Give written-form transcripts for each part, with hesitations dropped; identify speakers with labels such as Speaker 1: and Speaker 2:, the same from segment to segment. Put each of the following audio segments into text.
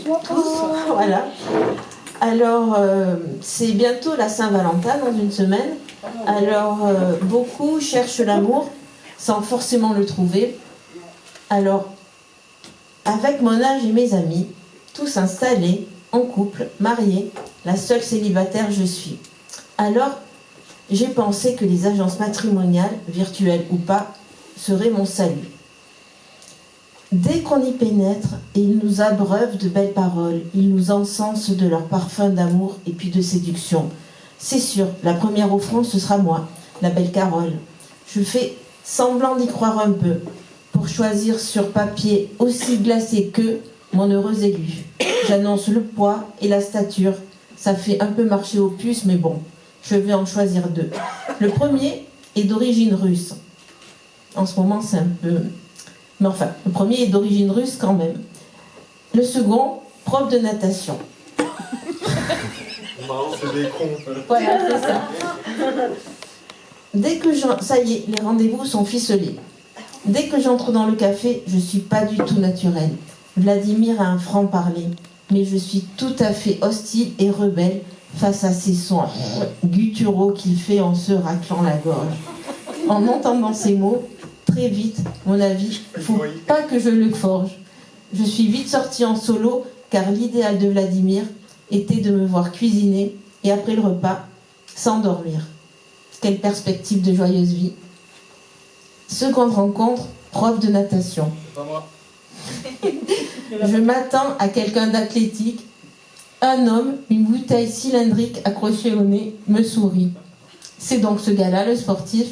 Speaker 1: tous. Voilà. Alors, c'est bientôt la Saint-Valentin, dans une semaine. Alors, beaucoup cherchent l'amour sans forcément le trouver. Alors, avec mon âge et mes amis, tous installés, en couple, mariés, la seule célibataire je suis. Alors, j'ai pensé que les agences matrimoniales, virtuelles ou pas, seraient mon salut. Dès qu'on y pénètre, ils nous abreuvent de belles paroles, ils nous encensent de leur parfum d'amour et puis de séduction. C'est sûr, la première offrande, ce sera moi, la belle Carole. Je fais semblant d'y croire un peu, pour choisir sur papier aussi glacé que mon heureux élu. J'annonce le poids et la stature. Ça fait un peu marcher aux puces, mais bon, je vais en choisir deux. Le premier est d'origine russe. En ce moment, c'est un peu... Mais enfin, le premier est d'origine russe quand même. Le second, prof de natation.
Speaker 2: C'est des cons.
Speaker 1: Voilà, c'est ça. Dès que ça y est, les rendez-vous sont ficelés. Dès que j'entre dans le café, je ne suis pas du tout naturelle. Vladimir a un franc-parler, mais je suis tout à fait hostile et rebelle face à ces sons gutturaux qu'il fait en se raclant la gorge. En entendant ces mots, très vite, mon avis, il ne faut pas que je le forge. Je suis vite sortie en solo, car l'idéal de Vladimir était de me voir cuisiner et après le repas, s'endormir. Quelle perspective de joyeuse vie. Seconde rencontre, prof de natation.
Speaker 2: Pas moi.
Speaker 1: Je m'attends à quelqu'un d'athlétique. Un homme, une bouteille cylindrique accrochée au nez, me sourit. C'est donc ce gars-là, le sportif.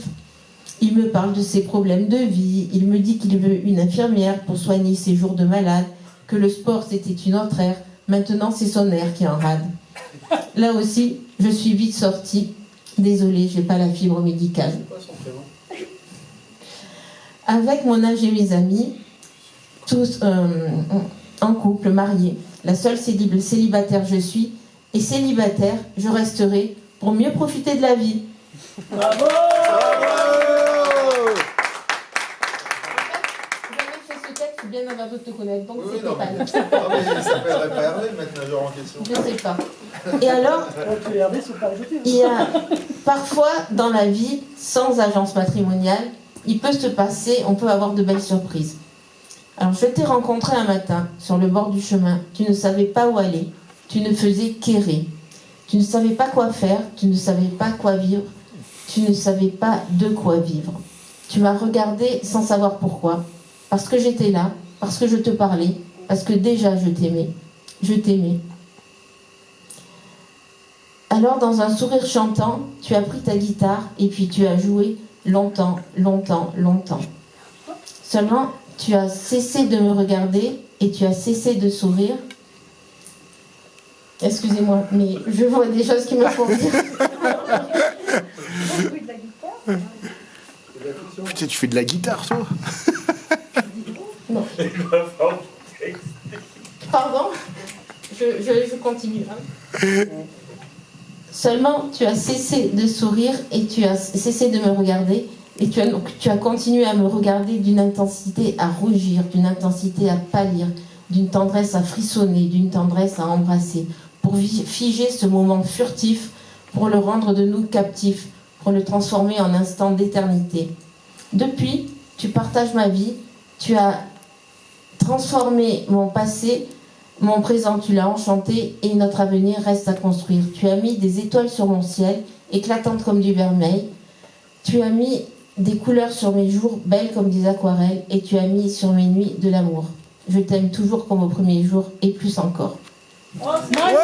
Speaker 1: Il me parle de ses problèmes de vie. Il me dit qu'il veut une infirmière pour soigner ses jours de malade, que le sport c'était une autre ère. Maintenant, c'est son air qui en rade. Là aussi, je suis vite sortie. Désolée, j'ai pas la fibre médicale. Avec mon âge et mes amis, tous en couple, mariés, la seule célibataire je suis, et célibataire, je resterai pour mieux profiter de la vie.
Speaker 3: Bravo!
Speaker 1: C'est bien d'avoir d'autres te connaître, donc
Speaker 2: Oui,
Speaker 1: c'est
Speaker 2: non,
Speaker 1: pas
Speaker 2: mais ça s'appellerait pas Hervé, le manager en question.
Speaker 1: Je sais pas. Et alors, il y a parfois dans la vie, sans agence matrimoniale, il peut se passer, on peut avoir de belles surprises. Alors je t'ai rencontré un matin, sur le bord du chemin, tu ne savais pas où aller, tu ne faisais qu'errer. Tu ne savais pas quoi faire, tu ne savais pas quoi vivre, tu ne savais pas de quoi vivre. Tu m'as regardé sans savoir pourquoi. Parce que j'étais là, parce que je te parlais, parce que déjà je t'aimais. Je t'aimais. Alors, dans un sourire chantant, tu as pris ta guitare et puis tu as joué longtemps, longtemps, longtemps. Seulement, tu as cessé de me regarder et tu as cessé de sourire. Excusez-moi, mais je vois des choses qui me font rire.
Speaker 4: Putain, tu fais de la guitare, toi?
Speaker 1: Non. Pardon, je continue. Seulement, tu as cessé de sourire et tu as cessé de me regarder. Et tu as continué à me regarder d'une intensité à rougir, d'une intensité à pâlir, d'une tendresse à frissonner, d'une tendresse à embrasser, pour figer ce moment furtif, pour le rendre de nous captifs, pour le transformer en instant d'éternité. Depuis, tu partages ma vie, tu as transformé mon passé, mon présent, tu l'as enchanté et notre avenir reste à construire. Tu as mis des étoiles sur mon ciel, éclatantes comme du vermeil. Tu as mis des couleurs sur mes jours, belles comme des aquarelles, et tu as mis sur mes nuits de l'amour. Je t'aime toujours comme au premier jour, et plus encore.
Speaker 3: Ouais, ouais.